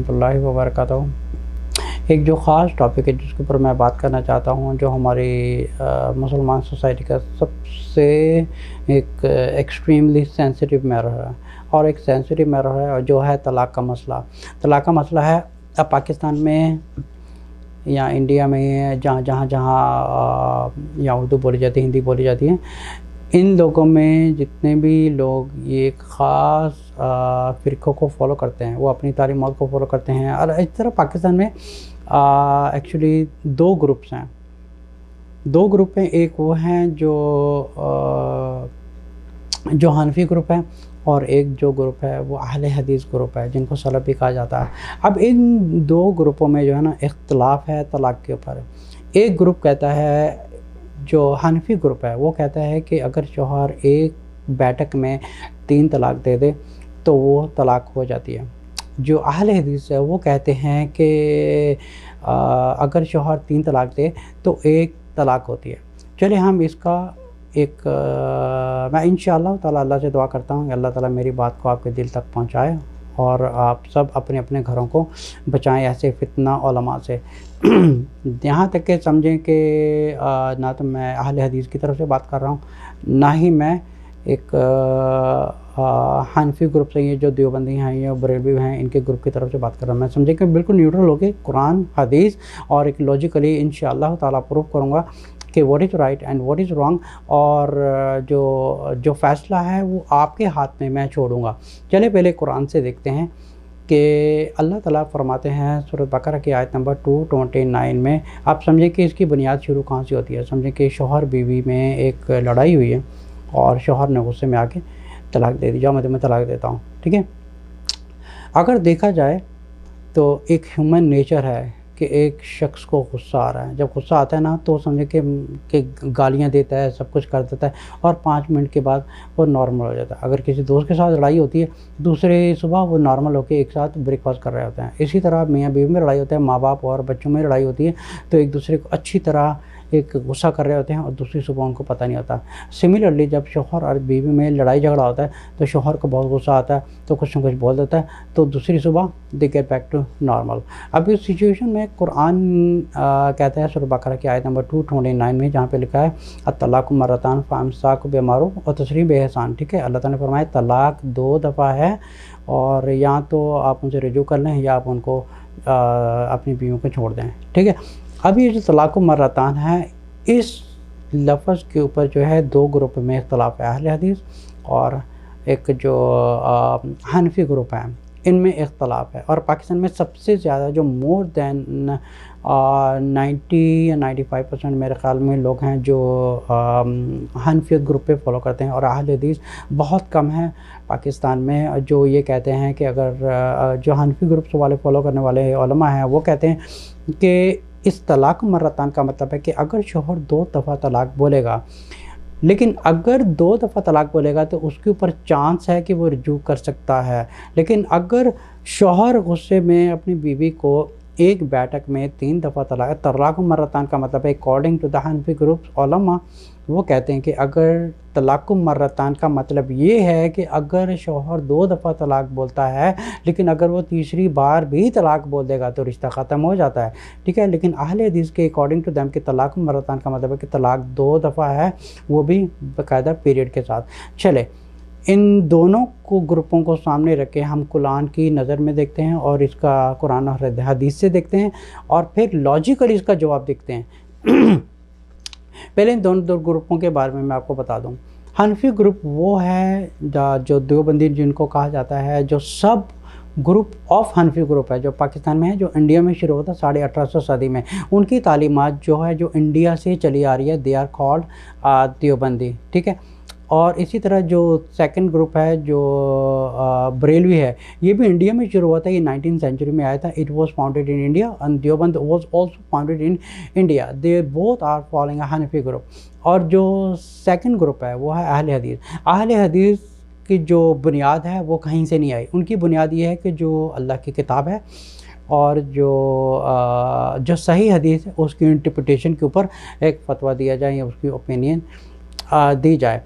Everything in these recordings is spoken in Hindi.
रहमतुल्लाहि व बरकातहू। एक जो ख़ास टॉपिक है जिसके ऊपर मैं बात करना चाहता हूँ, जो हमारी मुसलमान सोसाइटी का सबसे एक एक्सट्रीमली सेंसिटिव मैटर है, और एक सेंसिटिव मैटर है जो है तलाक़ का मसला। तलाक़ का मसला है अब पाकिस्तान में या इंडिया में, जहाँ या उर्दू बोली जाती है, हिंदी बोली जाती है, इन लोगों में जितने भी लोग ये ख़ास फ़िरक़ों को फॉलो करते हैं, वो अपनी तालीमात को फॉलो करते हैं। और इस तरह पाकिस्तान में एक्चुअली दो ग्रुप्स हैं। दो ग्रुप हैं, एक वो हैं जो हनफी ग्रुप है, और एक जो ग्रुप है वो अहले हदीस ग्रुप है, जिनको सलफ़ी कहा जाता है। अब इन दो ग्रुपों में जो है ना इख्तिलाफ़ है तलाक़ के ऊपर। एक ग्रुप कहता है, जो हनफी ग्रुप है, वो कहता है कि अगर शौहर एक बैठक में 3 तलाक़ दे दे तो वो तलाक़ हो जाती है। जो अहले हदीस है वो कहते हैं कि अगर शौहर 3 तलाक़ दे तो 1 तलाक़ होती है। चलिए हम इसका मैं इंशाअल्लाह ताला अल्लाह से दुआ करता हूँ कि अल्लाह ताला मेरी बात को आपके दिल तक पहुँचाए और आप सब अपने अपने घरों को बचाएं ऐसे फितना उलमा से। यहाँ तक के समझें कि ना तो मैं अहले हदीस की तरफ से बात कर रहा हूँ, ना ही मैं एक हनफी ग्रुप से, ये जो देवबंदी हैं या बरेलवी हैं, इनके ग्रुप की तरफ से बात कर रहा हूँ। मैं समझे कि बिल्कुल न्यूट्रल होकर कुरान हदीस और एक लॉजिकली इंशाअल्लाह ताला प्रूव करूँगा कि what is right and what is wrong, और जो फ़ैसला है वो आपके हाथ में मैं छोड़ूंगा। चलिए पहले कुरान से देखते हैं कि अल्लाह ताला फरमाते हैं सूरह बकरा की आयत नंबर 229 में। आप समझें कि इसकी बुनियाद शुरू कहाँ से होती है। समझें कि शौहर बीवी में एक लड़ाई हुई है और शौहर ने गुस्से में आके तलाक़ दे दी, जाओ मैं तुम्हें तलाक़ देता हूँ, ठीक है। अगर देखा जाए तो एक ह्यूमन नेचर है कि एक शख्स को गुस्सा आ रहा है, जब गुस्सा आता है ना तो समझे कि गालियाँ देता है, सब कुछ कर देता है, और 5 मिनट के बाद वो नॉर्मल हो जाता है। अगर किसी दोस्त के साथ लड़ाई होती है, दूसरे सुबह वो नॉर्मल होकर एक साथ ब्रेकफास्ट कर रहे होते हैं। इसी तरह मियाँ बीवी में लड़ाई होता है, माँ बाप और बच्चों में लड़ाई होती है, तो एक दूसरे को अच्छी तरह एक गुस्सा कर रहे होते हैं और दूसरी सुबह उनको पता नहीं होता। सिमिलरली जब शौहर और बीवी में लड़ाई झगड़ा होता है तो शौहर को बहुत गुस्सा आता है, तो कुछ न कुछ बोल देता है, तो दूसरी सुबह they get back to normal. अब इस सिचुएशन में कुरान कहता है सूरह बकरा की आयत नंबर 229 में, जहाँ पे लिखा है अत-तलाक़ु मर्रतान फ़इम्साकुम बिमारूफ़ व तसरीहुम बिइहसान, ठीक है। अल्लाह ताला ने फरमाया तलाक़ 2 दफ़ा है, और या तो आप उनसे रुजू कर लें या आप उनको अपनी बीवियों को छोड़ दें, ठीक है। अब ये जो तलाक़ु मर्रतान है, इस लफ्ज़ के ऊपर जो है 2 ग्रुप में इख्तिलाफ़ है, अहले हदीस और एक जो हनफी ग्रुप है, इनमें इख्तिलाफ़ है। और पाकिस्तान में सबसे ज़्यादा जो मोर दैन 90 या 95% मेरे ख़्याल में लोग हैं जो हनफियत ग्रुप पे फॉलो करते हैं, और अहले हदीस बहुत कम है पाकिस्तान में जो ये कहते हैं कि अगर जो हनफी ग्रुप वाले फॉलो करने वाले उलमा हैं वो कहते हैं कि इस तलाक़ मर्रतान का मतलब है कि अगर शौहर 2 दफ़ा तलाक़ बोलेगा, लेकिन अगर 2 दफ़ा तलाक़ बोलेगा तो उसके ऊपर चांस है कि वो रुजू कर सकता है। लेकिन अगर शौहर गुस्से में अपनी बीवी को एक बैठक में 3 दफ़ा तलाक़ मर्रतान का मतलब है according to the Hanafi group उलमा, वो कहते हैं कि अगर तलाक़ मर्रतान का मतलब ये है कि अगर शौहर 2 दफ़ा तलाक़ बोलता है, लेकिन अगर वो तीसरी बार भी तलाक़ बोल देगा तो रिश्ता ख़त्म हो जाता है, ठीक है। लेकिन अहले हदीस के अकॉर्डिंग टू देम कि तलाक़ मर्रतान का मतलब है कि तलाक़ 2 दफ़ा है, वो भी बाकायदा पीरियड के साथ। चले इन दोनों को ग्रुपों को सामने रख के हम कुरान की नज़र में देखते हैं और इसका कुरान और हदीस से देखते हैं, और फिर लॉजिकली इसका जवाब देखते हैं। पहले इन दोनों ग्रुपों के बारे में मैं आपको बता दूं। हनफी ग्रुप वो है जो देवबंदी जिनको कहा जाता है, जो सब ग्रुप ऑफ हनफी ग्रुप है जो पाकिस्तान में है, जो इंडिया में शुरू होता 1850 सदी में। उनकी तालीमात जो है जो इंडिया से चली आ रही है, दे आर कॉल्ड देवबंदी, ठीक है। और इसी तरह जो सेकंड ग्रुप है जो बरेलवी है, ये भी इंडिया में शुरू हुआ था, ये 19th सेंचुरी में आया था। It was founded in India and Deoband was also founded in India. They both are following Hanafi group. और जो सेकंड ग्रुप है वो है अहले हदीस। अहले हदीस की जो बुनियाद है वो कहीं से नहीं आई। उनकी बुनियाद ये है कि जो अल्लाह की किताब है और जो सही हदीस है उसकी इंटरप्रिटेशन के ऊपर एक फतवा दिया जाए या उसकी ओपिनियन दी जाए।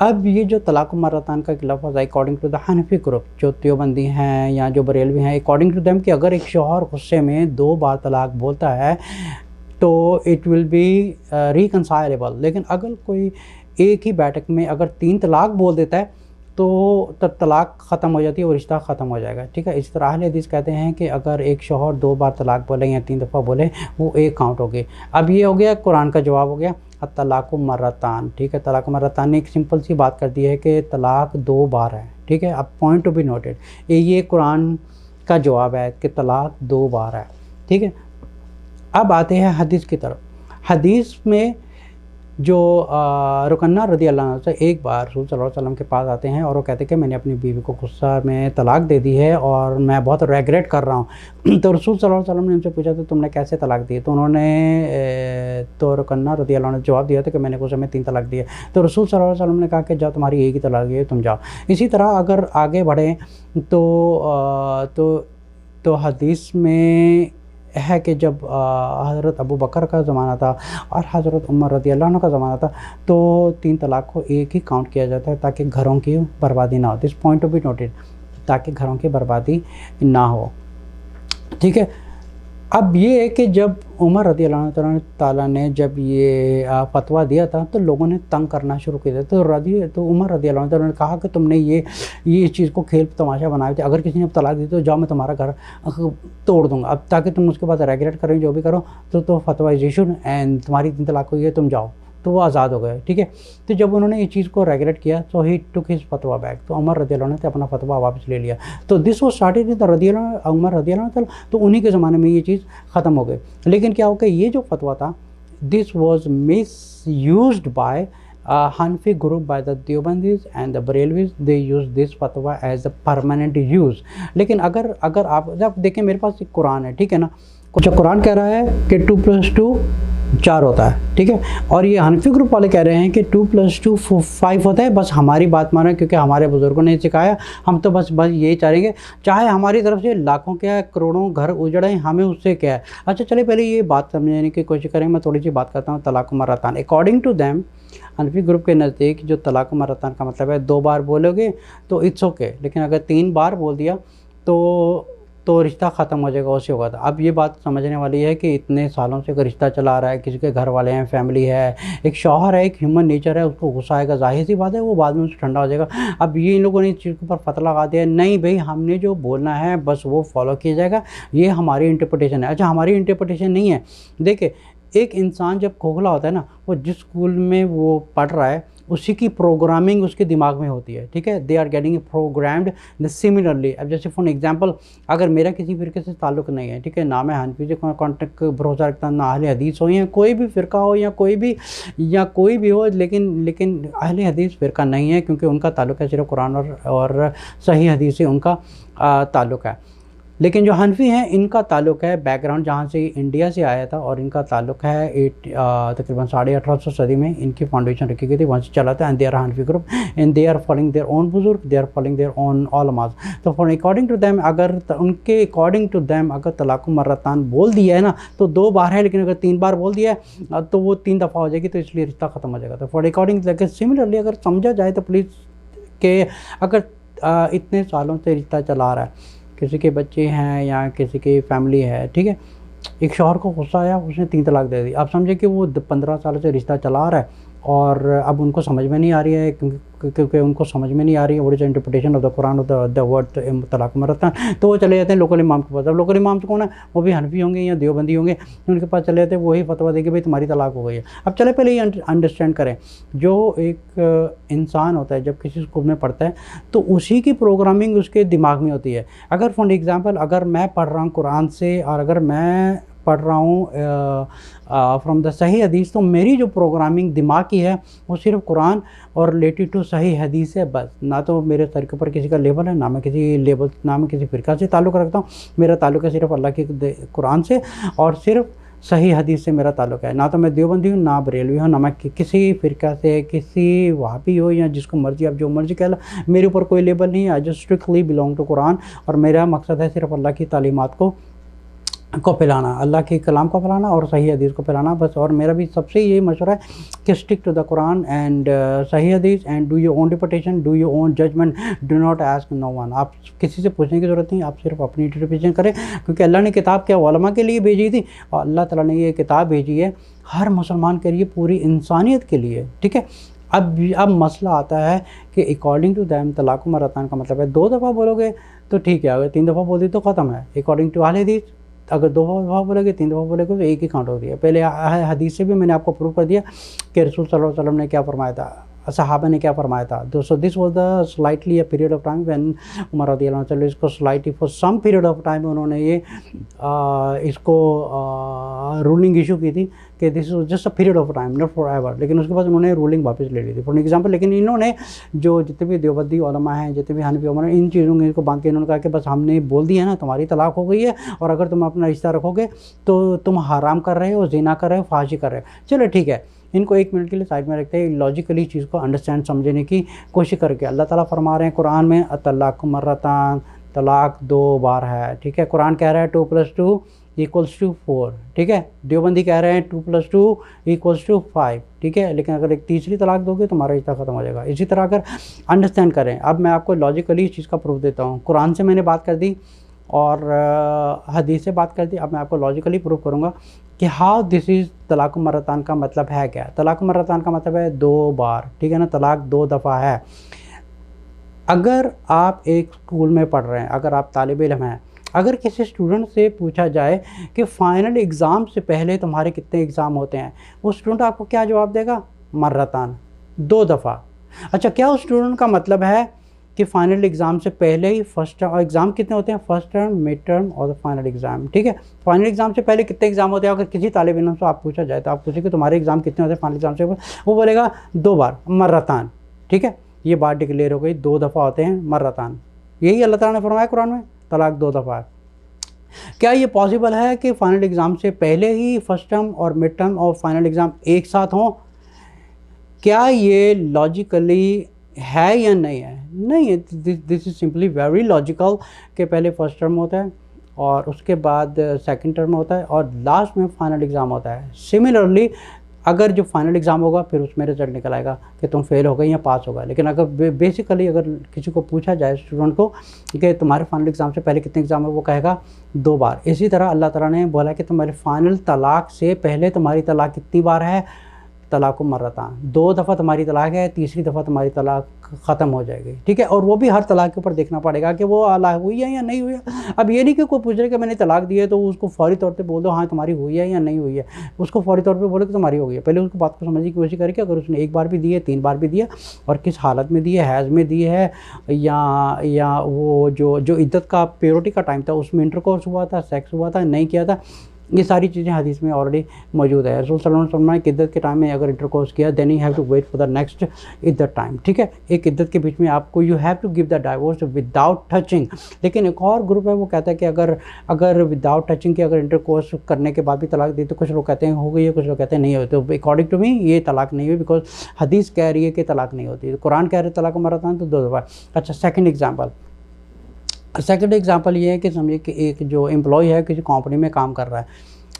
अब ये जो तलाक मरतान का एक लफ्ज़ है according to the Hanafi group, जो देवबंदी हैं या जो बरेलवी हैं, अकॉर्डिंग टू देम कि अगर एक शौहर गुस्से में 2 बार तलाक बोलता है तो इट विल बी रिकनसाइलेबल। लेकिन अगर कोई एक ही बैठक में अगर 3 तलाक बोल देता है तो तब तलाक ख़त्म हो जाती है और रिश्ता ख़त्म हो जाएगा, ठीक है। इस तरह अहले हदीस कहते हैं कि अगर एक शौहर 2 बार तलाक बोले या 3 दफ़ा बोले वो एक काउंट होगी। अब ये हो गया कुरान का जवाब हो गया तलाक़ु मर्रतान, ठीक है। तलाक़ मर्रतान ने एक सिंपल सी बात कर दी है कि तलाक 2 बार है, ठीक है। अब पॉइंट टू बी नोटेड, ये कुरान का जवाब है कि तलाक 2 बार है, ठीक है। अब आते हैं हदीस की तरफ। हदीस में जो रुकन्ना रज़ी अल्लाह अन्हा से एक बार रसूल सल्लल्लाहु अलैहि वसल्लम के पास आते हैं और वो कहते हैं कि मैंने अपनी बीवी को गुस्सा में तलाक दे दी है और मैं बहुत रेग्रेट कर रहा हूँ। तो रसूल सल्लल्लाहु अलैहि वसल्लम ने उनसे पूछा तो तुमने कैसे तलाक दी? तो उन्होंने तो रुकन्ना रज़ी अल्लाह अन्हा ने जवाब दिया था कि मैंने गुस्से में 3 तलाक दिए। तो रसूल सल्लल्लाहु अलैहि वसल्लम ने कहा कि जाओ तुम्हारी एक ही तलाक है, तुम जाओ। इसी तरह अगर आगे बढ़ें तो हदीस में है कि जब हज़रत अबू बकर का ज़माना था और हज़रत उमर रज़ी अल्लाह अन्हु का ज़माना था तो 3 तलाक को एक ही काउंट किया जाता है ताकि घरों की बर्बादी ना हो। This point to be noted, ताकि घरों की बर्बादी ना हो, ठीक है। अब ये है कि जब उमर रज़ी अल्लाह ताला ने जब ये फतवा दिया था तो लोगों ने तंग करना शुरू किया था। तो उमर रज़ी अल्लाह ताला ने कहा कि तुमने ये इस चीज़ को खेल तमाशा बनाए थे, अगर किसी ने अब तलाक दी तो जाओ मैं तुम्हारा घर तोड़ दूँगा, अब ताकि तुम उसके बाद रेगुलेट करो जो भी करो तो फतवा इज़ इशूड एंड तुम्हारी 3 तलाक हुई है, तुम जाओ। तो वो आज़ाद हो गए, ठीक है। तो जब उन्होंने इस चीज़ को रेगुलेट किया तो ही टुक हिज फतवा बैक, तो उमर रज़ी अल्लाह ने अपना फतवा वापस ले लिया। तो दिस वो स्टार्टेड विद उमर रज़ी अल्लाह, तो उन्हीं के ज़माने में ये चीज़ ख़त्म हो गई। लेकिन क्या हो गया, ये जो फतवा था this was misused by Hanafi group by the Deobandis and the Barelvis, they use this फतवा एज अ परमानेंट यूज़। लेकिन अगर आप जब देखें मेरे पास एक कुरान है, ठीक है ना, कुछ कुरान कह रहा है कि 2 + 2 4 होता है, ठीक है। और ये हनफी ग्रुप वाले कह रहे हैं कि 2 + 2 5 होता है। बस हमारी बात मानो क्योंकि हमारे बुज़ुर्गों ने सिखाया, हम तो बस यही चाहेंगे, चाहे हमारी तरफ से लाखों क्या करोड़ों घर उजड़े, हमें उससे क्या है। अच्छा चलिए पहले ये बात समझने की कोशिश करें। मैं थोड़ी सी बात करता हूँ तलाक मर्रतान। According to them, Hanafi group के नज़दीक जो तलाक मर्रतान का मतलब है 2 बार बोलोगे तो इट्स ओके, लेकिन अगर 3 बार बोल दिया तो रिश्ता ख़त्म हो जाएगा, उससे होगा। अब ये बात समझने वाली है कि इतने सालों से अगर रिश्ता चला आ रहा है, किसी के घर वाले हैं, फैमिली है, एक शौहर है, एक ह्यूमन नेचर है, उसको गुस्सा आएगा, जाहिर सी बात है वो बाद में उससे ठंडा हो जाएगा। अब ये इन लोगों ने इस चीज़ के ऊपर पता लगा दिया, नहीं भाई हमने जो बोलना है बस वो फॉलो किया जाएगा, ये हमारी इंटरप्रिटेशन है। अच्छा हमारी इंटरप्रिटेशन नहीं है। देखिए एक इंसान जब खोखला होता है ना, वो जिस स्कूल में वो पढ़ रहा है उसी की प्रोग्रामिंग उसके दिमाग में होती है, ठीक है। They are getting programmed similarly. अब जैसे फॉर एग्जांपल अगर मेरा किसी फ़िरके से ताल्लुक़ नहीं है, ठीक है, ना मैं हनफी से कॉन्टेक्ट भरोसा रखता, ना अहले हदीस हो या कोई भी फ़िरका हो या कोई भी हो, लेकिन अहले हदीस फ़िरका नहीं है क्योंकि उनका ताल्लुक़ है सिर्फ कुरान और सही हदीस से उनका ताल्लुक़ है। लेकिन जो हनफी हैं इनका ताल्लुक़ है बैकग्राउंड जहाँ से इंडिया से आया था और इनका ताल्लुक़ है तकरीबन 1850 सदी में इनकी फाउंडेशन रखी गई थी, वहाँ से चला था। And they are Hanafi group and they are following their own बुजुर्ग, they are following their own उलमाज़। तो फॉर अकॉर्डिंग टू दैम उनके अकॉर्डिंग टू दैम अगर तलाक़ मर्रतान बोल दिया है ना तो 2 बार है, लेकिन अगर 3 बार बोल दिया है तो वो 3 दफ़ा हो जाएगी, तो इसलिए रिश्ता ख़त्म हो जाएगा। तो फॉर अकॉर्डिंग लेकिन सिमिलरली अगर समझा जाए तो प्लीज़ के अगर इतने सालों से रिश्ता चला आ रहा है, किसी के बच्चे हैं या किसी की फैमिली है, ठीक है, एक शौहर को गुस्सा आया, उसने 3 तलाक दे दी। आप समझे कि वो 15 साल से रिश्ता चला आ रहा है और अब उनको समझ में नहीं आ रही है क्योंकि उनको समझ में नहीं आ रही है what is the interpretation of the Quran of the word तलाक मर्रतान। तो वो चले जाते हैं लोकल इमाम के पास। अब लोकल इमाम तो कौन है, वो भी हनफी होंगे या देवबंदी होंगे, उनके पास चले जाते हैं, वही फतवा देंगे भाई तुम्हारी तलाक हो गई है। अब चले पहले ये अंडरस्टैंड करें, जो एक इंसान होता है जब किसी स्कूल में पढ़ता है तो उसी की प्रोग्रामिंग उसके दिमाग में होती है। अगर फॉर एग्ज़ाम्पल अगर मैं पढ़ रहा हूँ कुरान से और अगर मैं पढ़ रहा हूँ फ्रॉम द सही हदीस, तो मेरी जो प्रोग्रामिंग दिमाग की है वो सिर्फ कुरान और रिलेटेड टू सही हदीस है बस। ना तो मेरे सर के ऊपर किसी का लेबल है, ना मैं किसी फ़िरका से ताल्लुक़ रखता हूँ। मेरा ताल्लुक़ है सिर्फ अल्लाह के कुरान से और सिर्फ सही हदीस से मेरा ताल्लुक़ है। ना तो मैं देवबंदी हूँ, ना बरेलवी हूँ, ना मैं किसी फ़िरका से, किसी वहाबी हो या जिसको मर्ज़ी आप जो मर्ज़ी कह लो, मेरे ऊपर कोई लेबल नहीं है। I just strictly belong to Quran और मेरा मकसद है सिर्फ अल्लाह की तालीमात को को पिलाना, अल्लाह के कलाम को पिलाना और सही हदीस को पिलाना बस। और मेरा भी सबसे यही मशवरा है कि stick to the Quran and सही हदीस and do your own interpretation, do your own judgement, do not ask no one. आप किसी से पूछने की ज़रूरत नहीं, आप सिर्फ अपनी इंटरप्रिटेशन करें, क्योंकि अल्लाह ने किताब क्या उलमा के लिए भेजी थी, और अल्लाह ताला ने ये किताब भेजी है हर मुसलमान के लिए, पूरी इंसानियत के लिए। ठीक है, अब मसला आता है कि अकॉर्डिंग टू दैम तलाक़ मरतान का मतलब है 2 दफ़ा बोलोगे तो ठीक है, अगर 3 दफ़ा बोल दी तो ख़त्म है। अकॉर्डिंग टू अहले हदीस अगर 2 दफ़ा बोलोगे 3 दफ़ा बोलोगे तो एक ही काउंट हो रही है। पहले हदीस से भी मैंने आपको प्रूव कर दिया कि रसूल सल्लल्लाहु अलैहि वसल्लम ने क्या फरमाया था, सहाबा ने क्या फरमाया था। So this was the slightly a period of time when Umar रज़ियल्लाहु अन्हु चलो इसको slightly for some period of time उन्होंने ये इसको रूलिंग इशू की थी कि this is just a period of time not forever, लेकिन उसके बाद उन्होंने रूलिंग वापस ले ली थी फॉर एग्जाम्पल। लेकिन इन्होंने जो जितने भी देवबंदी उलमा हैं, जितने भी हनफी उलमा हैं, इन चीज़ों को बांध के इन्होंने कहा कि बस हमने बोल दिया ना तुम्हारी तलाक हो गई है, और अगर तुम अपना रिश्ता रखोगे तो तुम हराम कर रहे हो, ज़िना कर रहे हो, फाशी कर रहे हो। चलो ठीक है, इनको 1 मिनट के लिए साइड में रखते हैं, लॉजिकली चीज़ को अंडरस्टैंड समझने की कोशिश करके। अल्लाह ताला फरमा रहे हैं कुरान में तलाक मर्रतान, तलाक 2 बार है। ठीक है, कुरान कह रहा है 2 + 2 = 4। ठीक है, देवबंदी कह रहे हैं 2 + 2 = 5। ठीक है, लेकिन अगर एक तीसरी तलाक दोगे तो तुम्हारा रिश्ता ख़त्म हो जाएगा। इसी तरह अगर अंडरस्टैंड करें, अब मैं आपको लॉजिकली इस चीज़ का प्रूफ देता हूँ। कुरान से मैंने बात कर दी और हदीस से बात कर दी, अब मैं आपको लॉजिकली प्रूफ करूँगा कि हाउ दिस इज़ तलाक मर्रतान का मतलब है क्या। तलाक मर्रतान का मतलब है 2 बार। ठीक है ना, तलाक 2 दफ़ा है। अगर आप एक स्कूल में पढ़ रहे हैं, अगर आप तालिब इल्म हैं, अगर किसी स्टूडेंट से पूछा जाए कि फ़ाइनल एग्ज़ाम से पहले तुम्हारे कितने एग्ज़ाम होते हैं, वो स्टूडेंट आपको क्या जवाब देगा? मर्रतान, 2 दफ़ा। अच्छा, क्या उस स्टूडेंट का मतलब है कि फ़ाइनल एग्ज़ाम से पहले ही फर्स्ट टर्म, एग्ज़ाम कितने होते हैं? फर्स्ट टर्म, मिड टर्म और फाइनल एग्ज़ाम। ठीक है, फाइनल एग्ज़ाम से पहले कितने एग्ज़ाम होते हैं? अगर किसी तालिब इल्म से आप पूछा जाए तो आप पूछे कि तुम्हारे एग्ज़ाम कितने होते हैं फाइनल एग्ज़ाम से, वो बोलेगा 2 बार, मर्रतान। ठीक है, ये बात डिक्लेयर हो गई, 2 दफ़ा होते हैं मर्रतान। यही अल्लाह ताला ने फरमाया कुरान में, तलाक 2 दफ़ा है। क्या ये पॉसिबल है कि फ़ाइनल एग्ज़ाम से पहले ही फर्स्ट टर्म और मिड टर्म और फाइनल एग्ज़ाम एक साथ हों? क्या ये लॉजिकली है या नहीं है? नहीं है। This is simply very logical कि पहले फर्स्ट टर्म होता है और उसके बाद सेकंड टर्म होता है और लास्ट में फाइनल एग्ज़ाम होता है। सिमिलरली अगर जो फाइनल एग्ज़ाम होगा फिर उसमें रिजल्ट निकल आएगा कि तुम फेल हो गए या पास हो गए। लेकिन अगर बेसिकली अगर किसी को पूछा जाए स्टूडेंट को कि तुम्हारे फाइनल एग्ज़ाम से पहले कितने एग्ज़ाम है, वो कहेगा 2 बार। इसी तरह अल्लाह ताला ने बोला कि तुम्हारे फाइनल तलाक से पहले तुम्हारी तलाक कितनी बार है? तलाक मर्रतान, 2 दफ़ा तुम्हारी तलाक है, तीसरी दफ़ा तुम्हारी तलाक ख़त्म हो जाएगी। ठीक है, और वो भी हर तलाक के ऊपर देखना पड़ेगा कि वो तलाक हुई है या नहीं हुई है। अब ये नहीं कि कोई पूछ रहे कि मैंने तलाक दी है तो उसको फौरी तौर पे बोल दो हाँ तुम्हारी हुई है या नहीं हुई है, उसको फौरी तौर पे बोलो कि तुम्हारी हो गई है। पहले उसको बात को समझने की कोशिश करें कि अगर उसने 1 बार भी दी है, 3 बार भी दिया और किस हालत में दी है, हैज़ में दी है या वो जो इद्दत का प्योरिटी का टाइम था उसमें इंटरकोर्स हुआ था, सेक्स हुआ था, नहीं किया था, ये सारी चीज़ें हदीस में ऑलरेडी मौजूद है। रसूल सल्लल्लाहु अलैहि वसल्लम ने इद्दत के टाइम में अगर इंटरकोर्स किया then you have to wait for the next इद्दत टाइम। ठीक है, एक इद्दत के बीच में आपको you have to give the divorce without touching. लेकिन एक और ग्रुप है वो कहता है कि अगर विदाउट टचिंग के अगर इंटरकोर्स करने के बाद भी तलाक दी तो कुछ लोग कहते हैं हो गई है, कुछ लोग कहते हैं नहीं होती। तो अकॉर्डिंग टू मी ये तलाक नहीं हुई, बिकॉज हदीस कह रही है कि तलाक नहीं होती, कुरान कह रहे तलाक मर्रतान तो 2 दफ़ा। अच्छा, सेकंड एग्जांपल ये है कि समझिए कि एक जो एम्प्लॉय है किसी कंपनी में काम कर रहा है,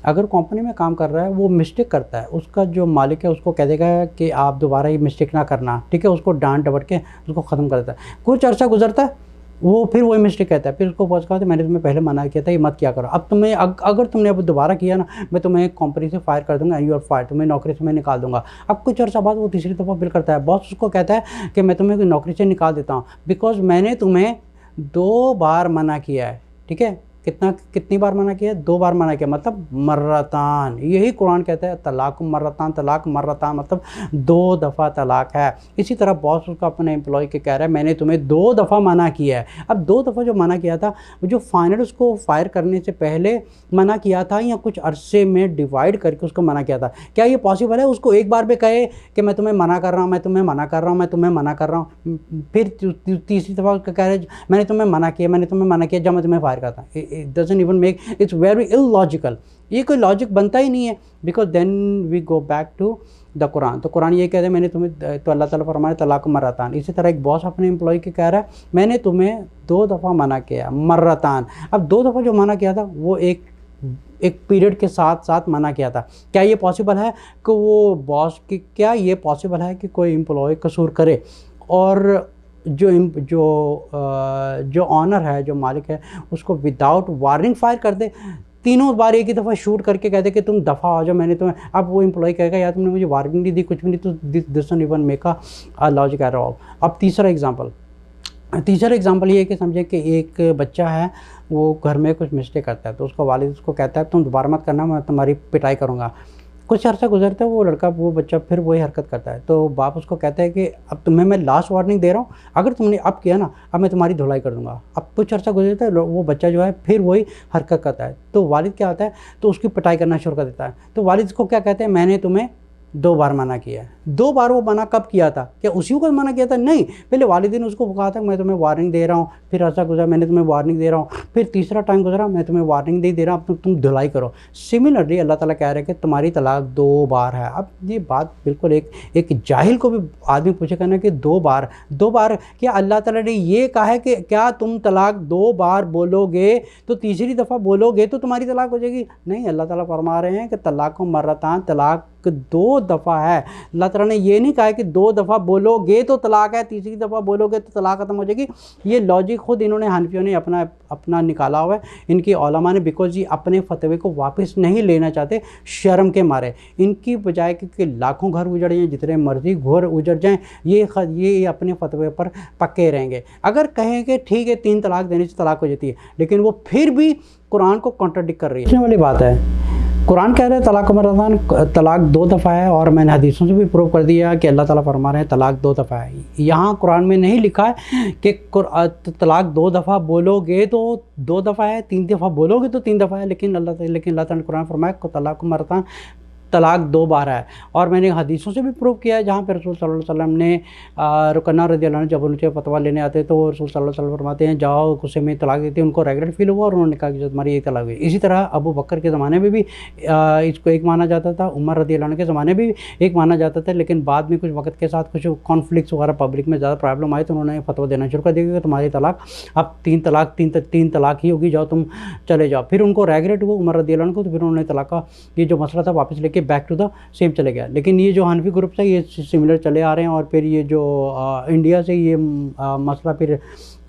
अगर कंपनी में काम कर रहा है वो मिस्टेक करता है, उसका जो मालिक है उसको कह देगा कि आप दोबारा ये मिस्टेक ना करना। ठीक है, उसको डांट डपट के उसको ख़त्म कर देता है। कुछ अर्सा गुजरता है वो फिर वही मिस्टेक कहता है, फिर उसको पहुँच कहा मैंने तुम्हें पहले मना किया था ये मत किया करो, अब तुम्हें अगर तुमने अब दोबारा किया ना मैं तुम्हें कंपनी से फायर कर दूंगा, यू आर फायर, तुम्हें नौकरी से मैं निकाल दूंगा। अब कुछ अर्सा बाद वो तीसरी दफ़ा फिर करता है, बॉस उसको कहता है कि मैं तुम्हें नौकरी से निकाल देता हूँ बिकॉज मैंने तुम्हें 2 बार मना किया है। ठीक है, कितनी बार मना किया? 2 बार मना किया, मतलब मर्रतान। यही कुरान कहता है तलाक मर्रतान मतलब 2 दफ़ा तलाक है। इसी तरह बॉस उसका अपने एम्प्लॉय के कह रहा है मैंने तुम्हें 2 दफ़ा मना किया है। अब 2 दफ़ा जो मना किया था जो फाइनल उसको फायर करने से पहले मना किया था या कुछ अरसे में डिवाइड करके उसको मना किया था, क्या ये पॉसिबल है उसको एक बार भी कहे कि मैं तुम्हें मना कर रहा हूँ, मैं तुम्हें मना कर रहा हूँ, मैं तुम्हें मना कर रहा हूँ, फिर तीसरी दफ़ा कह रहे मैंने तुम्हें मना किया जब मैं तुम्हें फायर करता? It doesn't even make, it's very illogical। ये कोई लॉजिक बनता ही नहीं है, because then we go back to the Quran. तो कुरान ये कहते हैं मैंने तुम्हें, तो अल्लाह ताला फरमाया तलाक मर्रतान। इसी तरह एक बॉस अपने एम्प्लॉय के कह रहा है मैंने तुम्हें 2 दफ़ा मना किया, मर्रतान। अब 2 दफ़ा जो मना किया था वो एक एक पीरियड के साथ साथ मना किया था। क्या ये पॉसिबल है कि वो बॉस की, क्या ये पॉसिबल है कि कोई एम्प्लॉय कसूर करे और जो ऑनर है, जो मालिक है, उसको विदाउट वार्निंग फायर कर दे, तीनों बार एक ही दफ़ा शूट करके कहते कि तुम दफ़ा हो जाओ, मैंने तुम्हें, अब वो एम्प्लॉय कहेगा यार तुमने मुझे वार्निंग नहीं दी, कुछ भी नहीं, तो this doesn't even make a logic at all. अब तीसरा एग्जांपल ये है कि समझे कि एक बच्चा है, वो घर में कुछ मिस्टेक करता है, तो उसका वालिद उसको कहता है तुम दोबारा मत करना, मैं तुम्हारी पिटाई करूँगा। कुछ अर्सा गुजरता है, वो बच्चा फिर वही हरकत करता है, तो बाप उसको कहता है कि अब तुम्हें मैं लास्ट वार्निंग दे रहा हूँ, अगर तुमने अब किया ना, अब मैं तुम्हारी धुलाई कर दूंगा। अब कुछ अर्सा गुजरता है, वो बच्चा जो है फिर वही हरकत करता है, तो वालिद क्या होता है, तो उसकी पिटाई करना शुरू कर देता है। तो वालिद को क्या कहते हैं, मैंने तुम्हें 2 बार मना किया है। 2 बार वो मना कब किया था, क्या उसी को मना किया था? नहीं, पहले वालिदैन ने उसको कहा था मैं तुम्हें वार्निंग दे रहा हूँ, फिर ऐसा गुजरा मैंने तुम्हें वार्निंग दे रहा हूँ, फिर तीसरा टाइम गुजरा मैं तुम्हें वार्निंग नहीं दे रहा, अब तुम धुलाई करो। सिमिलरली अल्लाह ताला कह रहे हैं कि तुम्हारी तलाक 2 बार है। अब ये बात बिल्कुल एक जाहिल को भी आदमी पूछेगा ना कि 2 बार क्या अल्लाह ताला ने ये कहा है कि क्या तुम तलाक 2 बार बोलोगे तो तीसरी दफ़ा बोलोगे तो तुम्हारी तलाक हो जाएगी? नहीं, अल्लाह ताला फरमा रहे हैं कि तलाक मर्रतान, तलाक 2 दफ़ा है। अल्लाह ताला ने ये नहीं कहा है कि 2 दफ़ा बोलोगे तो तलाक है, तीसरी दफ़ा बोलोगे तो तलाक ख़त्म हो जाएगी। ये लॉजिक खुद इन्होंने हनफियों ने अपना निकाला हुआ है, इनकी उलमा ने, बिकॉज ये अपने फतवे को वापस नहीं लेना चाहते शर्म के मारे। इनकी बजाय कि लाखों घर उजड़ जाएँ, जितने मर्जी घर उजड़ जाएँ, ये अपने फतवे पर पक्के रहेंगे। अगर कहें कि ठीक है 3 तलाक देने से तलाक हो जाती है, लेकिन वो फिर भी कुरान को कॉन्ट्राडिक्ट कर रही है। वाली बात है, कुरान कह रहे हैं तलाक मर्रतान, तलाक 2 दफ़ा है, और मैंने हदीसों से भी प्रूव कर दिया कि अल्लाह ताला फरमा रहे हैं तलाक 2 दफ़ा है। यहाँ कुरान में नहीं लिखा है कि तलाक 2 दफ़ा बोलोगे तो 2 दफ़ा है, 3 दफ़ा बोलोगे तो 3 दफ़ा है, लेकिन अल्लाह ताला ने कुरान फरमाया तलाक मर्रतान, तलाक 2 बार है। और मैंने हदीसों से भी प्रूव किया है, जहाँ पर रसूल सल्लल्लाहु अलैहि वसल्लम ने रुकना रज़ियल्लाहु अन्हु जब उनसे फतवा लेने आते तो रसूल सल्लल्लाहु अलैहि वसल्लम फरमाते हैं जाओ गुस्से में तलाक देते हैं। उनको रेगुलर फील हुआ और उन्होंने कहा कि तुम्हारी एक तलाक हुई। इसी तरह अबू बकर के ज़माने में भी इसको एक माना जाता था, उमर रज़ियल्लाहु अन्हु के ज़माने में भी एक माना जाता था, लेकिन बाद में कुछ वक्त के साथ कुछ कॉन्फ्लिक्ट्स वगैरह पब्लिक में ज़्यादा प्रॉब्लम आई तो उन्होंने फतवा देना शुरू कर दिया कि तुम्हारी तलाक अब 3 तलाक ही होगी, जाओ तुम चले जाओ। फिर उनको रेगुलेट हुआ उमर रज़ियल्लाहु अन्हु को, तो फिर उन्होंने तलाक का ये जो मसला था वापस लेके बैक टू द सेम चले गया। लेकिन ये जो हनफी ग्रुप है ये सिमिलर चले आ रहे हैं, और फिर ये जो इंडिया से ये मसला फिर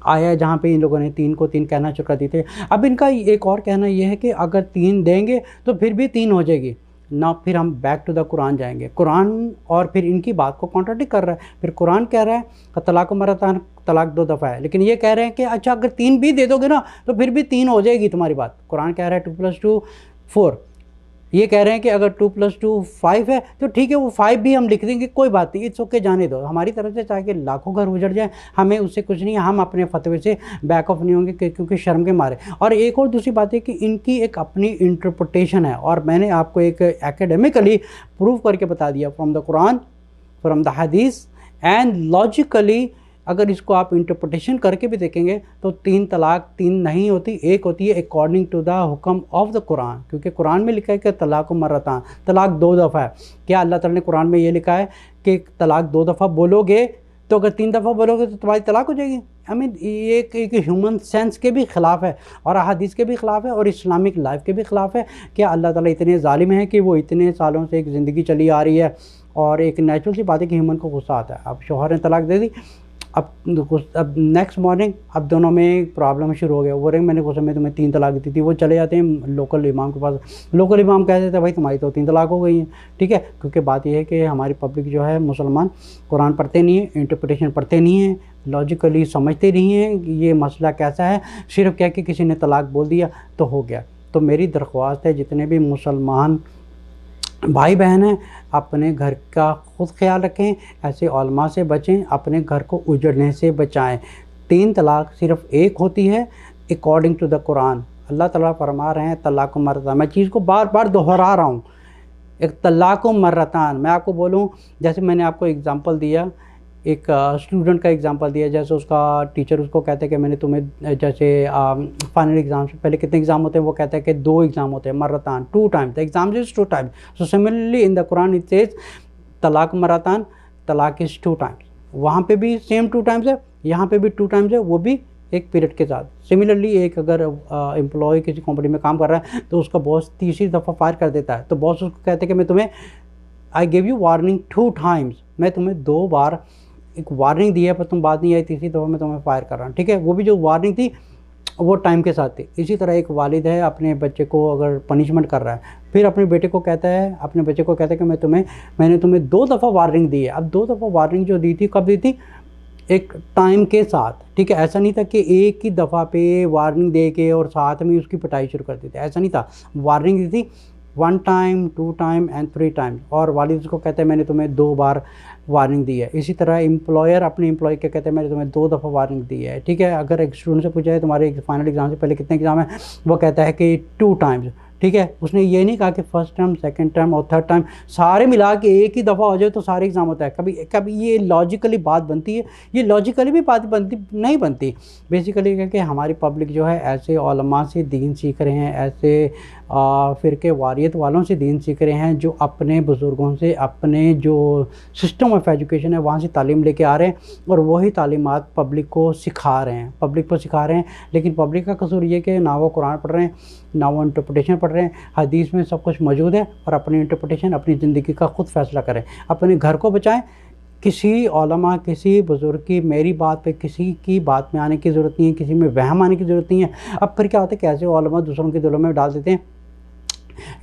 आया है जहाँ पे इन लोगों ने 3 को 3 कहना शुरू कर दिए थे। अब इनका एक और कहना ये है कि अगर 3 देंगे तो फिर भी 3 हो जाएगी ना, फिर हम बैक टू द कुरान जाएंगे। कुरान और फिर इनकी बात को कॉन्ट्राडिक्ट कर रहा है। फिर कुरान कह रहा है तलाक मर्रतान, तलाक 2 दफ़ा है, लेकिन ये कह रहे हैं कि अच्छा अगर 3 भी दे दोगे ना तो फिर भी 3 हो जाएगी तुम्हारी बात। कुरान कह रहा है 2 + 2 4, ये कह रहे हैं कि अगर 2 + 2 5 है तो ठीक है, वो 5 भी हम लिख देंगे, कोई बात नहीं, इट्स ओके, जाने दो। हमारी तरफ से चाहे कि लाखों घर उजड़ जाए, हमें उससे कुछ नहीं, हम अपने फतवे से बैक ऑफ नहीं होंगे क्योंकि शर्म के मारे। और एक और दूसरी बात है कि इनकी एक अपनी इंटरप्रिटेशन है, और मैंने आपको एक एकेडमिकली प्रूव करके बता दिया from the Quran, from the हदीस एंड लॉजिकली। अगर इसको आप इंटरप्रिटेशन करके भी देखेंगे तो 3 तलाक 3 नहीं होती, एक होती है अकॉर्डिंग टू द हुक्म ऑफ द कुरान, क्योंकि कुरान में लिखा है कि तलाक मर्रतान, तलाक 2 दफ़ा है। क्या अल्लाह ताला ने कुरान में ये लिखा है कि तलाक 2 दफ़ा बोलोगे तो अगर 3 दफ़ा बोलोगे तो तुम्हारी तलाक हो जाएगी? आई मीन ये एक ह्यूमन सेंस के भी ख़िलाफ़ है, और हदीस के भी ख़िलाफ़ है, और इस्लामिक लाइफ के भी ख़िलाफ़ है। क्या अल्लाह ताला इतने ज़ालिम है कि वो इतने सालों से एक ज़िंदगी चली आ रही है, और एक नेचुरल सी बात है कि ह्यूमन को गुस्सा आता है। अब शौहर ने तलाक दे दी, अब नेक्स्ट मॉर्निंग अब दोनों में प्रॉब्लम शुरू हो गया। वो रहे मैंने गुस्से में तुम्हें 3 तलाक दी थी, वो चले जाते हैं लोकल इमाम के पास, लोकल इमाम कह देते हैं भाई तुम्हारी तो 3 तलाक हो गई है, ठीक है। क्योंकि बात यह है कि हमारी पब्लिक जो है मुसलमान कुरान पढ़ते नहीं है, इंटरप्रिटेशन पढ़ते नहीं है, लॉजिकली समझते नहीं हैं ये मसला कैसा है, सिर्फ क्या कि किसी ने तलाक बोल दिया तो हो गया। तो मेरी दरख्वास्त है जितने भी मुसलमान भाई बहन हैं अपने घर का ख़ुद ख्याल रखें, ऐसे उलमा से बचें, अपने घर को उजड़ने से बचाएं। 3 तलाक सिर्फ एक होती है अकॉर्डिंग टू द कुरान। अल्लाह ताला फरमा रहे हैं तलाक मर्रतान, मैं चीज़ को बार बार दोहरा रहा हूँ, एक तलाक मर्रतान। मैं आपको बोलूँ, जैसे मैंने आपको एग्ज़ाम्पल दिया, एक स्टूडेंट का एग्जांपल दिया, जैसे उसका टीचर उसको कहता है कि मैंने तुम्हें, जैसे फाइनल एग्ज़ाम से पहले कितने एग्ज़ाम होते हैं, वो कहता है कि 2 एग्ज़ाम होते हैं, मर्रतान 2 times, the exam is 2 times. So similarly in the Quran it says तलाक मर्रतान, तलाक इज़ 2 टाइम्स। वहाँ पे भी सेम 2 टाइम्स है, यहाँ पे भी 2 टाइम्स है, वो भी एक पीरियड के साथ। सिमिलरली एक अगर एम्प्लॉय किसी कंपनी में काम कर रहा है तो उसका बॉस तीसरी दफ़ा फायर कर देता है, तो बॉस उसको कहते हैं कि मैं तुम्हें I give you warning 2 times, मैं तुम्हें 2 बार एक वार्निंग दी है पर तुम बात नहीं आई, तीसरी दफ़ा मैं तुम्हें फायर कर रहा हूँ। ठीक है, वो भी जो वार्निंग थी वो टाइम के साथ थी। इसी तरह एक वालिद है अपने बच्चे को अगर पनिशमेंट कर रहा है, फिर अपने बेटे को कहता है, अपने बच्चे को कहता है कि मैंने तुम्हें 2 दफ़ा वार्निंग दी है। अब 2 दफ़ा वार्निंग जो दी थी, कब दी थी? एक टाइम के साथ। ठीक है, ऐसा नहीं था कि एक ही दफ़ा पे वार्निंग दे के और साथ में उसकी पिटाई शुरू कर दी थी, ऐसा नहीं था। वार्निंग दी थी 1 टाइम, 2 टाइम एंड 3 टाइम, और वालिद उसको कहते हैं मैंने तुम्हें 2 बार वार्निंग दी है। इसी तरह एम्प्लॉयर अपने एम्प्लॉय के कहते हैं मैंने तुम्हें 2 दफ़ा वार्निंग दी है। ठीक है, अगर एक स्टूडेंट से पूछा है तुम्हारे फाइनल एग्जाम से पहले कितने एग्ज़ाम है, वो कहता है कि 2 टाइम्स। ठीक है, उसने ये नहीं कहा कि फर्स्ट टर्म, सेकंड टर्म और थर्ड टाइम सारे मिला के एक ही दफ़ा हो जाए तो सारे एग्ज़ाम होता है। कभी कभी ये लॉजिकली बात बनती है, ये लॉजिकली भी बात बनती नहीं बनती। बेसिकली क्या कि हमारी पब्लिक जो है ऐसे उलमा से दीन सीख रहे हैं, ऐसे फ़िरके वारियत वालों से दीन सीख रहे हैं जो अपने बुज़ुर्गों से, अपने जो सिस्टम ऑफ एजुकेशन है वहाँ से तालीम लेके आ रहे हैं और वही तालीमात पब्लिक को सिखा रहे हैं, पब्लिक को सिखा रहे हैं। लेकिन पब्लिक का कसूर ये कि ना वो कुरान पढ़ रहे हैं, ना वो इंटरप्रिटेशन पढ़ रहे हैं। हदीस में सब कुछ मौजूद है और अपनी इंटरप्रिटेशन, अपनी ज़िंदगी का ख़ुद फ़ैसला करें, अपने घर को बचाएं। किसी उलमा, किसी बुज़ुर्ग की मेरी बात पे किसी की बात में आने की ज़रूरत नहीं है, किसी में वहम आने की ज़रूरत नहीं है। अब फिर क्या होता है, कैसे उलमा दूसरों के दिलों में डाल देते हैं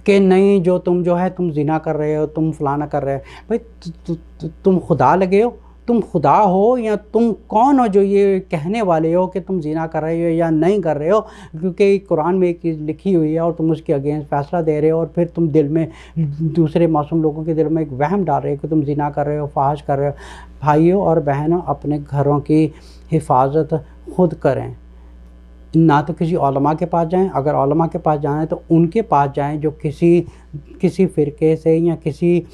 कि नहीं जो तुम जो है तुम ज़िना कर रहे हो, तुम फलाना कर रहे हो। भाई तुम खुदा लगे हो, तुम खुदा हो या तुम कौन हो जो ये कहने वाले हो कि तुम ज़िना कर रहे हो या नहीं कर रहे हो? क्योंकि कुरान में एक चीज़ लिखी हुई है और तुम उसके अगेंस्ट फ़ैसला दे रहे हो और फिर तुम दिल में, दूसरे मासूम लोगों के दिल में एक वहम डाल रहे हो कि तुम ज़िना कर रहे हो, फाहिश कर रहे हो। भाइयों और बहनों, अपने घरों की हिफाजत खुद करें, ना तो किसी उलमा के पास जाएं। अगर उलमा के पास जाना है तो उनके पास जाएं जो किसी फ़िरके से या किसी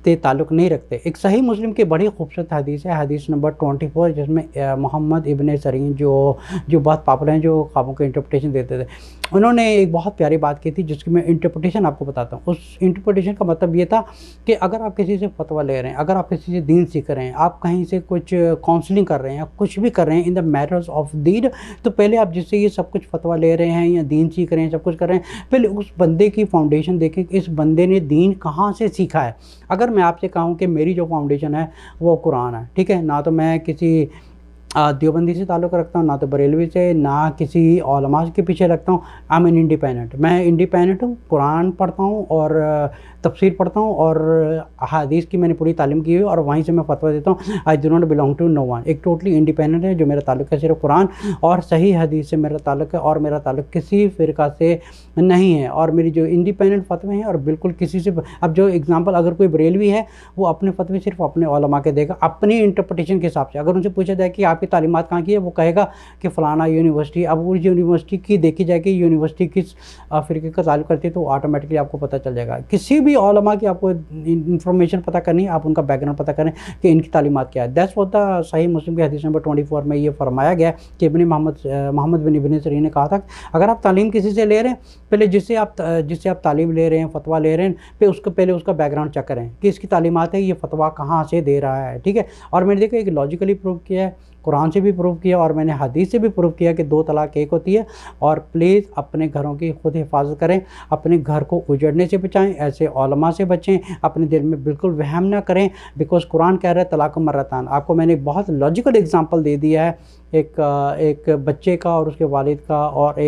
से ताल्लुक़ नहीं रखते। एक सही मुस्लिम की बड़ी खूबसूरत हदीस है, हदीस नंबर 24, जिसमें मोहम्मद इब्न सरीन जो बहुत पॉपुलर हैं, जो ख्वाबों के इंटरप्रिटेशन देते थे, उन्होंने एक बहुत प्यारी बात की थी जिसकी मैं इंटरप्रिटेशन आपको बताता हूँ। उस इंटरप्रिटेशन का मतलब ये था कि अगर आप किसी से फतवा ले रहे हैं, अगर आप किसी से दीन सीख रहे हैं, आप कहीं से कुछ काउंसलिंग कर रहे हैं, कुछ भी कर रहे हैं इन द मैटर्स ऑफ दीन, तो पहले आप जिससे ये सब कुछ फतवा ले रहे हैं या दीन सीख रहे हैं, सब कुछ कर रहे हैं, पहले उस बंदे की फाउंडेशन देखें कि इस बंदे ने दीन कहाँ से सीखा है। अगर मैं आपसे कहूँ कि मेरी जो फाउंडेशन है वो कुरान है, ठीक है, ना तो मैं किसी देवबंदी से ताल्लुक़ रखता हूँ, ना तो बरेलवी से, ना किसी उलमा के पीछे रखता हूँ। आई एम एन इंडिपेंडेंट, मैं इंडिपेंडेंट हूँ। कुरान पढ़ता हूँ और तफसीर पढ़ता हूँ और हदीस की मैंने पूरी तालीम की हुई है और वहीं से मैं फतवा देता हूँ। I do not belong to no one. एक टोटली इंडिपेंडेंट है, जो मेरा ताल्लुक़ है सिर्फ कुरान और सही हदीस से मेरा ताल्लुक़ है और मेरा ताल्लुक़ किसी फ़िरका से नहीं है। और मेरी जो इंडिपेंडेंट फतवे हैं और बिल्कुल किसी से, अब जो एग्ज़ाम्पल, अगर कोई बरेलवी है वो अपने फतवे सिर्फ अपने उलमा के देगा, अपनी इंटरप्रिटेशन के हिसाब से। अगर उनसे पूछा जाए कि आपकी तालीमात कहाँ की है, वो कहेगा कि फ़लाना यूनिवर्सिटी। अब उस यूनिवर्सिटी की देखी जाए कि यूनिवर्सिटी किस फ़िरके का ताल्लुक़ करती है तो ऑटोमेटिकली आपको पता चल जाएगा। किसी भी उलमा की आपको इंफॉर्मेशन पता करनी है, आप उनका बैकग्राउंड पता करें कि इनकी तालीमात क्या है। दैट्स व्हाट द सही मुस्लिम की हदीस नंबर 24 में ये फरमाया गया कि मोहम्मद बिन इब्न सरीन ने कहा था, अगर आप तालीम किसी से ले रहे हैं, पहले जिससे आप तालीम ले रहे हैं, फतवा ले रहे हैं, फिर उसको पहले उसका बैकग्राउंड चेक करें कि इसकी तालीमात है, ये फतवा कहाँ से दे रहा है। ठीक है, और मैंने देखा एक लॉजिकली प्रूव किया है, कुरान से भी प्रूव किया और मैंने हदीस से भी प्रूव किया कि 2 तलाक एक होती है। और प्लीज़ अपने घरों की खुद हिफाजत करें, अपने घर को उजड़ने से बचाएं, ऐसे उलमा से बचें, अपने दिल में बिल्कुल वहम ना करें, बिकॉज़ कुरान कह रहा है तलाक़ मर्रतान। आपको मैंने बहुत लॉजिकल एग्जांपल दे दिया है, एक बच्चे का और उसके वालिद का, और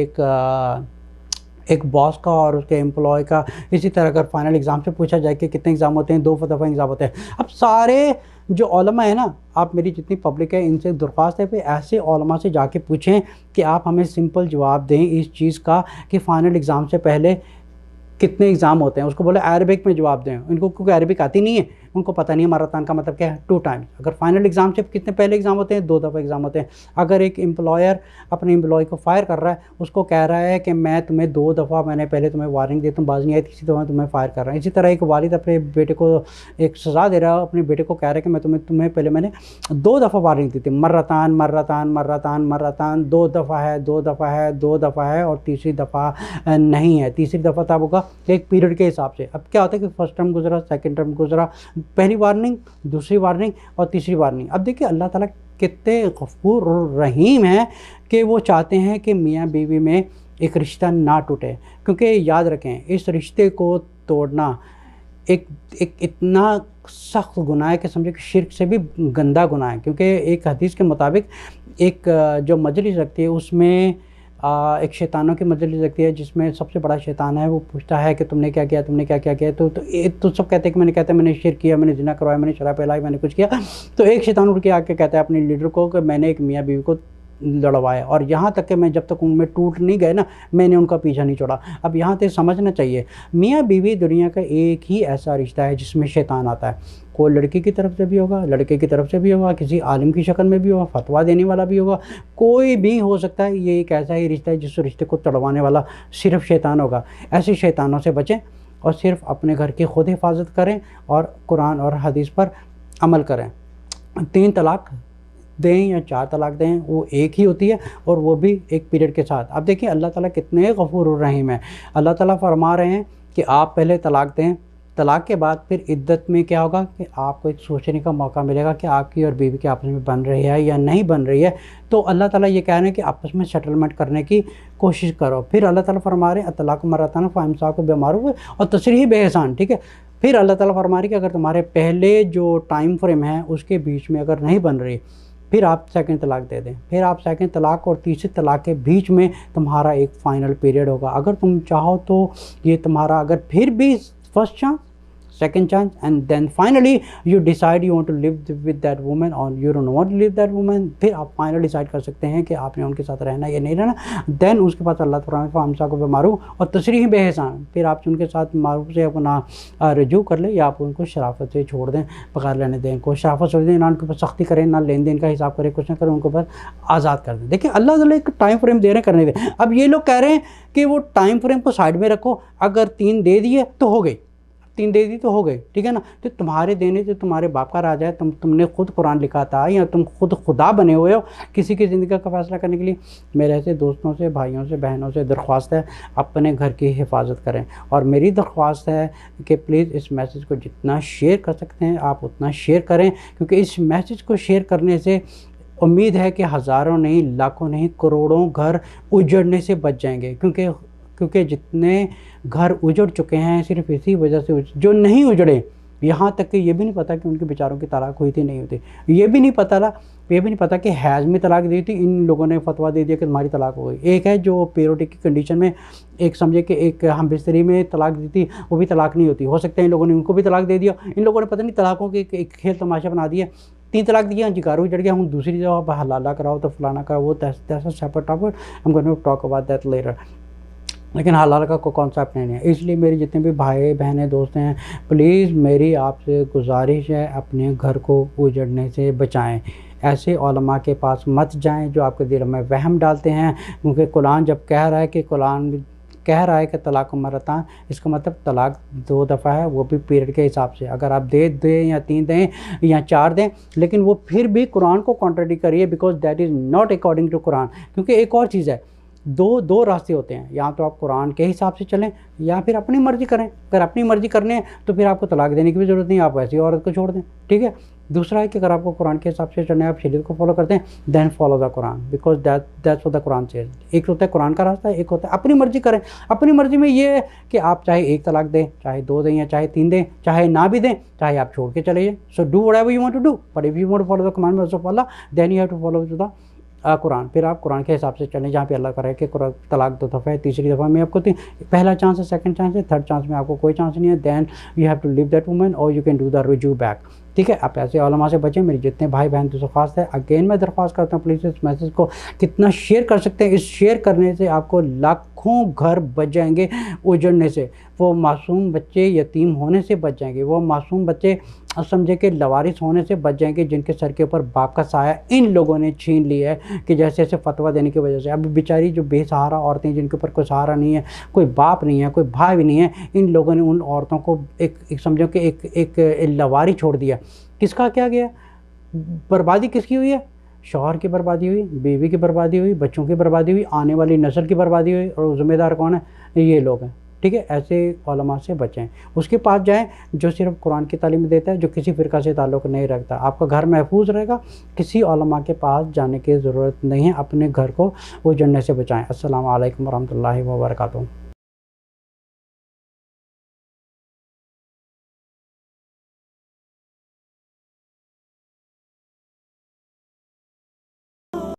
एक बॉस का और उसके एम्प्लॉय का। इसी तरह अगर फाइनल एग्ज़ाम से पूछा जाए कि कितने एग्ज़ाम होते हैं, 2 दफ़ा एग्ज़ाम होते हैं। अब सारे जो उलमा है ना, आप मेरी जितनी पब्लिक है इनसे दरख्वास्त है कि ऐसे उलमा से जाके पूछें कि आप हमें सिंपल जवाब दें इस चीज़ का कि फ़ाइनल एग्ज़ाम से पहले कितने एग्ज़ाम होते हैं। उसको बोले अरबिक में जवाब दें, इनको क्योंकि अरबिक आती नहीं है, उनको पता नहीं है मर्रतान का मतलब क्या है, 2 टाइम्स। अगर फाइनल एग्ज़ाम से कितने पहले एग्ज़ाम होते हैं, 2 दफ़ा एग्ज़ाम होते हैं। अगर एक एम्प्लॉयर अपने एम्प्लॉय को फायर कर रहा है, उसको कह रहा है कि मैं तुम्हें 2 दफ़ा, मैंने पहले तुम्हें वार्निंग दी, तुम बाज नहीं आई, तीसरी दफ़ा तुम्हें फायर कर रहा है। इसी तरह एक वालिद अपने बेटे को एक सज़ा दे रहा है, अपने बेटे को कह रहा है कि मैं तुम्हें पहले मैंने 2 दफ़ा वार्निंग दी थी, मर्रतान मर्रतान मर्रतान मर्रतान, 2 दफ़ा है, 2 दफ़ा है, 2 दफ़ा है और तीसरी दफ़ा नहीं है। तीसरी दफ़ा तब होगा एक पीरियड के हिसाब से। अब क्या होता है कि फर्स्ट टर्म गुजरा, सेकंड टर्म गुजरा, पहली वार्निंग, दूसरी वार्निंग और तीसरी वार्निंग। अब देखिए अल्लाह ताला कितने गफूर और रहीम हैं कि वो चाहते हैं कि मियाँ बीवी में एक रिश्ता ना टूटे। क्योंकि याद रखें, इस रिश्ते को तोड़ना एक एक इतना सख्त गुनाह है कि समझो कि शिर्क से भी गंदा गुनाह है। क्योंकि एक हदीस के मुताबिक एक जो मजलिस लगती है उसमें एक शैतानों की मजलिस लगती है, जिसमें सबसे बड़ा शैतान है, वो पूछता है कि तुमने क्या किया, तुमने क्या क्या किया। तो सब कहते हैं कि मैंने कहता है मैंने शिर्क किया, मैंने जिना करवाया, मैंने शराब पिलाई, मैंने कुछ किया। तो एक शैतान उठ के आके कहता है अपने लीडर को कि मैंने एक मियाँ बीवी को लड़वाया, और यहाँ तक कि मैं जब तक उनमें टूट नहीं गए ना, मैंने उनका पीछा नहीं छोड़ा। अब यहाँ तक समझना चाहिए, मियाँ बीवी दुनिया का एक ही ऐसा रिश्ता है जिसमें शैतान आता है। कोई लड़की की तरफ से भी होगा, लड़के की तरफ से भी होगा, किसी आलिम की शक्ल में भी होगा, फतवा देने वाला भी होगा, कोई भी हो सकता है। ये एक ऐसा ही रिश्ता है जिस रिश्ते को तड़वाने वाला सिर्फ शैतान होगा। ऐसे शैतानों से बचें और सिर्फ अपने घर की खुद हिफाजत करें और कुरान और हदीस पर अमल करें। 3 तलाक दें या 4 तलाक दें, वो एक ही होती है, और वो भी एक पीरियड के साथ। अब देखिए अल्लाह ताला कितने गफूर और रहीम है। अल्लाह ताला फरमा रहे हैं कि आप पहले तलाक दें, तलाक के बाद फिर इद्दत में क्या होगा कि आपको एक सोचने का मौका मिलेगा कि आपकी और बीवी के आपस में बन रही है या नहीं बन रही है। तो अल्लाह ताला ये कह रहे हैं कि आपस में सेटलमेंट करने की कोशिश करो। फिर अल्लाह ताला फरमा रहे हैं तलाक मरतान फ़इमसाकुम बिमारूफ़ और तसरीह बेहसान, ठीक है। फिर अल्लाह ताला फरमा रहे हैं कि अगर तुम्हारे पहले जो टाइम फ्रेम है उसके बीच में अगर नहीं बन रही, फिर आप सेकंड तलाक दे दें। फिर आप सेकंड तलाक और तीसरे तलाक के बीच में तुम्हारा एक फ़ाइनल पीरियड होगा। अगर तुम चाहो तो ये तुम्हारा, अगर फिर भी first chance, second chance, and then finally you decide you want to live with that woman or you don't want to live that woman, फिर आप फाइनल डिसाइड कर सकते हैं कि आपने उनके साथ रहना या नहीं रहना। देन उसके बाद अल्लाह ताला हमसा को बेमारूफ और तशरीह बेहसान, फिर आप उनके साथ मारूफ से अपना रजू कर ले, या आप उनको शराफत से छोड़ दें, बगैर लेने दें को शराफत छोड़ दें, ना उनके ऊपर सख्ती करें, ना लेन देन का हिसाब करें, कुछ ना करें, उनको बस आज़ाद कर दें। देखिए अल्लाह ताला एक टाइम फ्रेम दे रहे हैं, करने दें। अब ये लोग कह रहे हैं कि वो टाइम फ्रेम को साइड में रखो, अगर 3 दे दिए तो हो गई, 3 दे दी तो हो गई, ठीक है ना। तो तुम्हारे देने से तुम्हारे बाप का राज है, तुमने खुद कुरान लिखा था या तुम खुद खुदा बने हुए हो किसी की ज़िंदगी का फैसला करने के लिए। मेरे ऐसे दोस्तों से, भाइयों से, बहनों से दरख्वास्त है, अपने घर की हिफाजत करें। और मेरी दरख्वास्त है कि प्लीज़ इस मैसेज को जितना शेयर कर सकते हैं आप उतना शेयर करें, क्योंकि इस मैसेज को शेयर करने से उम्मीद है कि हज़ारों नहीं, लाखों नहीं, करोड़ों घर उजड़ने से बच जाएंगे। क्योंकि जितने घर उजड़ चुके हैं सिर्फ इसी वजह से, जो नहीं उजड़े, यहाँ तक कि ये भी नहीं पता कि उनके बेचारों की तलाक हुई थी नहीं हुई थी, ये भी नहीं पता कि हैज़ में तलाक दी थी, इन लोगों ने फतवा दे दिया कि तुम्हारी तलाक हो गई। एक है जो पीरियोडिक की कंडीशन में, एक समझे कि एक हम बिस्तरी में तलाक दी थी, वो भी तलाक नहीं होती, हो सकता है इन लोगों ने उनको भी तलाक दे दिया। इन लोगों ने पता नहीं तलाकों के एक खेल तमाशा बना दिया। 3 तलाक दिया, जिगारू उजड़ गया, हम दूसरी जगह हलाला कराओ तो फलाना कराओ, वो that's a separate topic, I am going to talk about that later. लेकिन हलाल का कोई कॉन्सेप्ट नहीं है। इसलिए मेरे जितने भी भाई बहनें दोस्त हैं, प्लीज़ मेरी आपसे गुजारिश है, अपने घर को उजड़ने से बचाएं। ऐसे उलमा के पास मत जाएं जो आपके दिल में वहम डालते हैं। क्योंकि कुरान जब कह रहा है कि तलाक मरतान, इसका मतलब तलाक 2 दफ़ा है, वो भी पीरियड के हिसाब से। अगर आप दें या 3 दें या 4 दें, लेकिन वो फिर भी कुरान को कॉन्ट्रडिक्ट करिए, because that is not according to Quran. क्योंकि एक और चीज़ है, दो रास्ते होते हैं, या तो आप कुरान के हिसाब से चलें या फिर अपनी मर्ज़ी करें। अगर अपनी मर्ज़ी करने है तो फिर आपको तलाक देने की भी ज़रूरत नहीं, आप ऐसी औरत को छोड़ दें, ठीक है। दूसरा है कि अगर आपको कुरान के हिसाब से चलना है, आप शरीयत को फॉलो करते हैं, then follow the Quran, because that's what the Quran says. एक होता है कुरान का रास्ता, एक होता है अपनी मर्ज़ी करें। अपनी मर्ज़ी में ये है कि आप चाहे 1 तलाक दें, चाहे 2 दें, या चाहे 3 दें, चाहे ना भी दें, चाहे आप छोड़ के चले जाएं। So do whatever you want to do, but if you want to follow the commandments of Allah, then you have to follow the Quran. फिर आप कुरान के हिसाब से चलें, जहाँ पे अल्लाह करे कि तलाक 2 दफ़ा है, तीसरी दफ़ा में आपको पहला चांस है, सेकंड चांस है, थर्ड चांस में आपको कोई चांस नहीं है। Then you have to live that woman और यू कैन डू द रुजू बैक, ठीक है। आप ऐसे उलमा से बचें। मेरे जितने भाई बहन तो दरख्वास्त है, अगेन मैं दरख्वास्त करता हूँ, प्लीज़ इस मैसेज को कितना शेयर कर सकते हैं। इस शेयर करने से आपको लाखों घर बच जाएंगे उजड़ने से। वो मासूम बच्चे यतीम होने से बच जाएंगे, वो मासूम बच्चे समझे कि लवारिस होने से बच जाएंगे, जिनके सर के ऊपर बाप का साया इन लोगों ने छीन लिया है कि जैसे ऐसे फतवा देने की वजह से। अब बेचारी जो बेसहारा औरतें, जिनके ऊपर कोई सहारा नहीं है, कोई बाप नहीं है, कोई भाई भी नहीं है, इन लोगों ने उन औरतों को एक समझो कि एक लवारी छोड़ दिया। किसका क्या गया? बर्बादी किसकी हुई है? शौहर की बर्बादी हुई, बीवी की बर्बादी हुई, बच्चों की बर्बादी हुई, आने वाली नस्ल की बर्बादी हुई, और ज़िम्मेदार कौन है? ये लोग हैं, ठीक है। ठीक है, ऐसे उलमा से बचें। उसके पास जाएँ जो सिर्फ़ कुरान की तालीम देता है, जो किसी फ़िरक़ा से ताल्लुक़ नहीं रखता। आपका घर महफूज़ रहेगा, किसी उलमा के पास जाने की ज़रूरत नहीं है। अपने घर को उस जन्नत से बचाएँ। अस्सलामु अलैकुम व रहमतुल्लाहि व बरकातुहू।